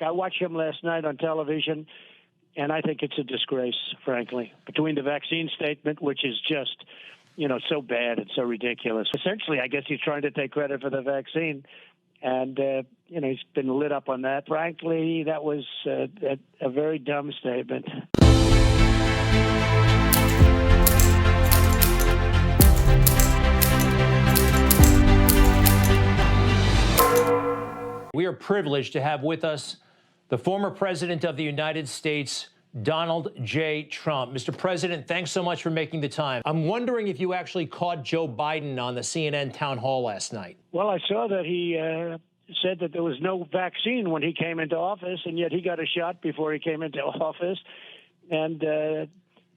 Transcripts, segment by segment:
I watched him last night on television, and I think it's a disgrace, frankly, between the vaccine statement, which is just, so bad and so ridiculous. Essentially, I guess he's trying to take credit for the vaccine, and, he's been lit up on that. Frankly, that was a very dumb statement. We are privileged to have with us the former president of the United States, Donald J. Trump. Mr. President, thanks so much for making the time. I'm wondering if you actually caught Joe Biden on the CNN town hall last night. Well, I saw that he said that there was no vaccine when he came into office, and yet he got a shot before he came into office. And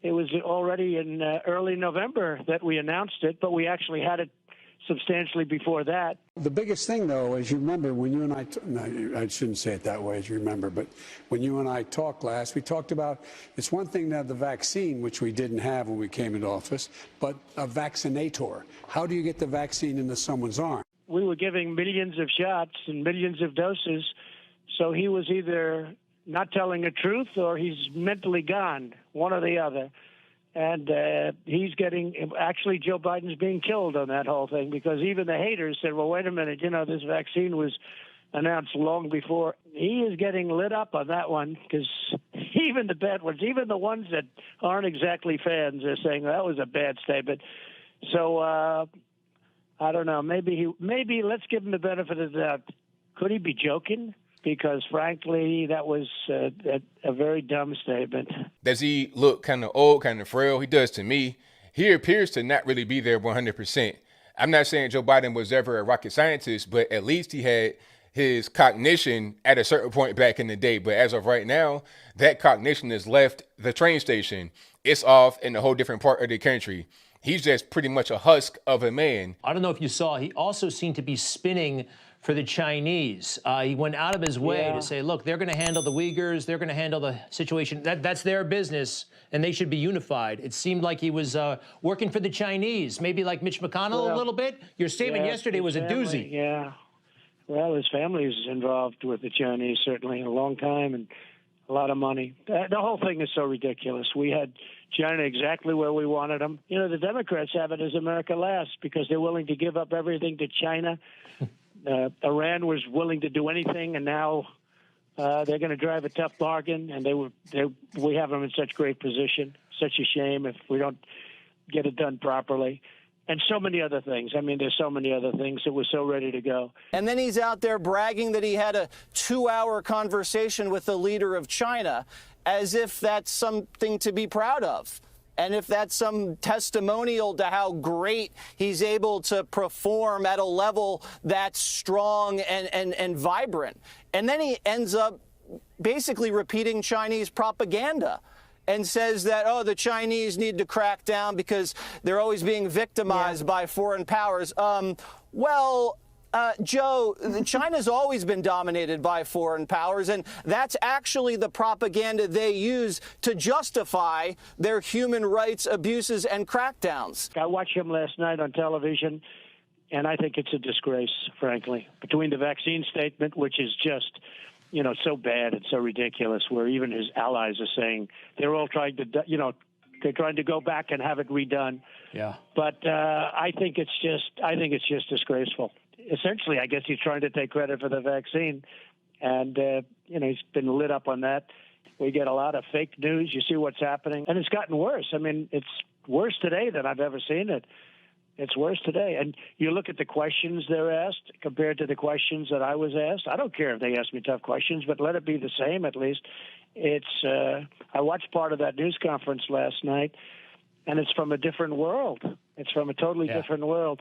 it was already in early November that we announced it, but we actually had it substantially before that. The biggest thing, though, as you remember, when you and I shouldn't say it that way, as you remember, but when you and I talked last, we talked about it's one thing to have the vaccine, which we didn't have when we came into office, but a vaccinator. How do you get the vaccine into someone's arm? We were giving millions of shots and millions of doses, so he was either not telling the truth or he's mentally gone, one or the other. And he's actually, Joe Biden's being killed on that whole thing, because even the haters said, well, wait a minute, this vaccine was announced long before. He is getting lit up on that one, because even the bad ones, even the ones that aren't exactly fans, are saying that was a bad statement. So I don't know. Maybe let's give him the benefit of the doubt. Could he be joking? Because, frankly, that was a very dumb statement. Does he look kind of old, kind of frail? He does to me. He appears to not really be there 100%. I'm not saying Joe Biden was ever a rocket scientist, but at least he had his cognition at a certain point back in the day. But as of right now, that cognition has left the train station. It's off in a whole different part of the country. He's just pretty much a husk of a man. I don't know if you saw, he also seemed to be spinning for the Chinese. He went out of his way to say, look, they're going to handle the Uyghurs. They're going to handle the situation. That's their business, and they should be unified. It seemed like he was working for the Chinese, maybe like Mitch McConnell a little bit. Your statement yesterday was a doozy. Yeah. Well, his family is involved with the Chinese, certainly, a long time and a lot of money. The whole thing is so ridiculous. We had China exactly where we wanted them. The Democrats have it as America last, because they're willing to give up everything to China. Iran was willing to do anything, and now they're going to drive a tough bargain, and we have them in such great position. Such a shame if we don't get it done properly. And so many other things. I mean, there's so many other things that were so ready to go. And then he's out there bragging that he had a 2-hour conversation with the leader of China, as if that's something to be proud of. And if that's some testimonial to how great he's able to perform at a level that's strong and vibrant. And then he ends up basically repeating Chinese propaganda and says that, the Chinese need to crack down because they're always being victimized by foreign powers. Joe, China's always been dominated by foreign powers, and that's actually the propaganda they use to justify their human rights abuses and crackdowns. I watched him last night on television, and I think it's a disgrace, frankly, between the vaccine statement, which is just, so bad and so ridiculous, where even his allies are saying they're all trying to, they're trying to go back and have it redone. Yeah. But I think it's just disgraceful. Essentially, I guess he's trying to take credit for the vaccine, and he's been lit up on that. We get a lot of fake news. You see what's happening, and it's gotten worse. I mean, it's worse today than I've ever seen it. It's worse today. And you look at the questions they're asked compared to the questions that I was asked. I don't care if they ask me tough questions, but let it be the same at least. I watched part of that news conference last night, and it's from a different world. It's from a totally different world.